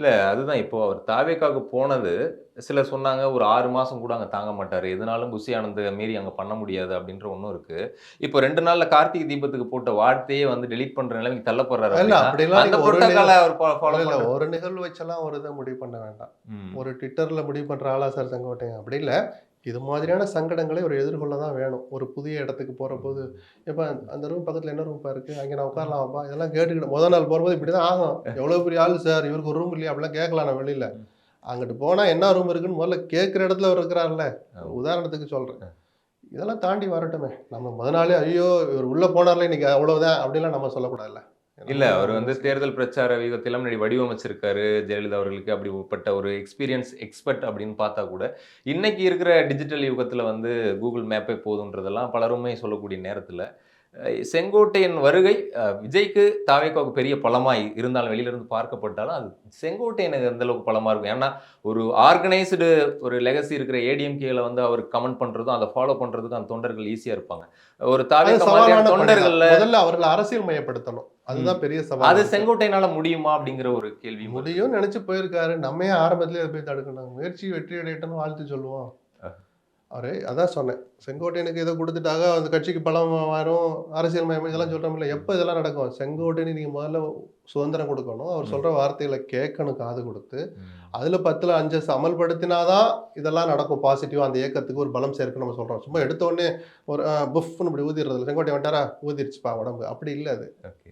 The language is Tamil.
இல்ல அதுதான் இப்போ அவர் தாவேக்காவுக்கு போனது, சிலர் சொன்னாங்க ஒரு 6 மாசம் கூட அங்க தாங்க மாட்டாரு. எதுனாலும் புஷி ஆனந்த மீறி அங்க பண்ண முடியாது அப்படின்ற ஒண்ணும் இருக்கு. இப்போ 2 நாள்ல கார்த்திகை தீபத்துக்கு போட்ட வார்த்தையே வந்து டெலீட் பண்ற நிலைமைக்கு தள்ளப்படுறாரு இல்ல அப்படின்னா, அப்படிலாம் அந்த நீங்க ஒரு புரோட்டோகால அவர் இல்ல, ஃபாலோ இல்ல. பண்றது ஒரு நிகழ்வு வச்செல்லாம் ஒரு இத முடிவு பண்ண வேண்டாம். ம். ஒரு ட்விட்டர்ல முடிவு பண்ற ஆளா சார் செங்கோட்டையன்? அப்படி இல்ல. இது மாதிரியான சங்கடங்களை ஒரு எதிர்கொள்ள தான் வேணும். ஒரு புதிய இடத்துக்கு போறபோது, "எப்பா அந்த ரூம் பக்கத்துல என்ன ரூம்ப்பா இருக்கு? அங்க நான் உட்காரலாமாப்பா?" இதெல்லாம் கேட்டுக்கிட்டு மொத நாள் போறபோது இப்படிதான் ஆகும். "எவ்வளோ பெரிய ஆளு சார், இவருக்கு ஒரு ரூம் இல்லையா?" அப்படிலாம் கேட்கலாம் நான் வெளியில. ம். அங்கிட்டு போனா என்ன ரூம் இருக்குன்னு முதல்ல கேட்கிற இடத்துல அவர் இருக்கிறார்ல. ஒரு ஆமா. உதாரணத்துக்கு சொல்றேன். இதெல்லாம் தாண்டி வரட்டுமே. நம்ம மொத நாளே, "ஐயோ! இவர் உள்ள போனார்ல இன்னைக்கு அவ்வளவுதான்." அப்படிலாம் நம்ம சொல்லக்கூடாதுல்ல. இல்ல. நம்மளும் அவரு அந்த வந்து ரசிகர். தேர்தல் பிரச்சார வியூகத்தெல்லாம் முன்னாடி வடிவமைச்சிருக்காரு. ஜெயலலிதா அவர்களுக்கு அப்படிப்பட்ட ஒரு எக்ஸ்பீரியன்ஸ் எக்ஸ்பெர்ட் அப்படின்னு பார்த்தா கூட, இன்னைக்கு இருக்கிற டிஜிட்டல் யுகத்துல வந்து Google மேப்பே போதுன்றதெல்லாம் பலருமே சொல்லக்கூடிய நேரத்துல, செங்கோட்டையன் வருகை விஜய்க்கு, தாவேக்காவுக்கு பெரிய பலமா இருந்தாலும் வெளியில இருந்து பார்க்கப்பட்டாலும், அது செங்கோட்டையனுக்கு எந்த அளவுக்கு பலமா இருக்கும்? ஏன்னா, ஒரு ஆர்கனைஸ்டு ஒரு லெகசி இருக்கிற ஏடிஎம்கேல வந்து அவர் கமெண்ட் பண்றதும், அத ஃபாலோ பண்றதுக்கும் அந்த தொண்டர்கள் ஈஸியா இருப்பாங்க. ஒரு அது தாவேக்கா மாதிரியான சவாலான பணி தான். தொண்டர்கள்ல முதல்ல அவர்கள அரசியல் மயப்படுத்தணும். ம். அதுதான் பெரிய சவாலா அது இருக்கு. செங்கோட்டையனால முடியுமா? அப்படிங்கிற ஒரு கேள்வியும் வருது. முடியும்னு நெனச்சு போயிருக்காரு. நம்ம ஏன் ஆரம்பத்திலேயே அத போய் தடுக்கணும்? முயற்சி வெற்றி அடையட்டும்னு வாழ்த்து சொல்லுவோம். அ. அவரு அதான் சொன்னேன். செங்கோட்டையனுக்கு ஏதோ குடுத்துட்டாங்க, அந்த கட்சிக்கு பலம் வரும், அரசியல் மயம் இதெல்லாம் சொல்றோம்ல. எப்ப இதெல்லாம் நடக்கும்? செங்கோட்டையனுக்கு நீங்க முதல்ல சுதந்திரம் குடுக்கணும். அவர் ம். சொல்ற வார்த்தைகள கேட்கணும் காது குடுத்து. ம். அதுல 10ல 5 அமல்படுத்தினா தான் இதெல்லாம் நடக்கும். பாசிட்டிவா அந்த இயக்கத்துக்கு ஒரு பலம் சேர்க்கும்னு நம்ம சொல்றோம். சும்மா எடுத்த உடனே ஒரு புஃப்ன்னு இப்படி ஊதிர்றதில்ல. செங்கோட்டையன் வந்துட்டாரா? ஊதிருச்சுப்பா உடம்பு. அப்படி இல்ல அது. ஓகே.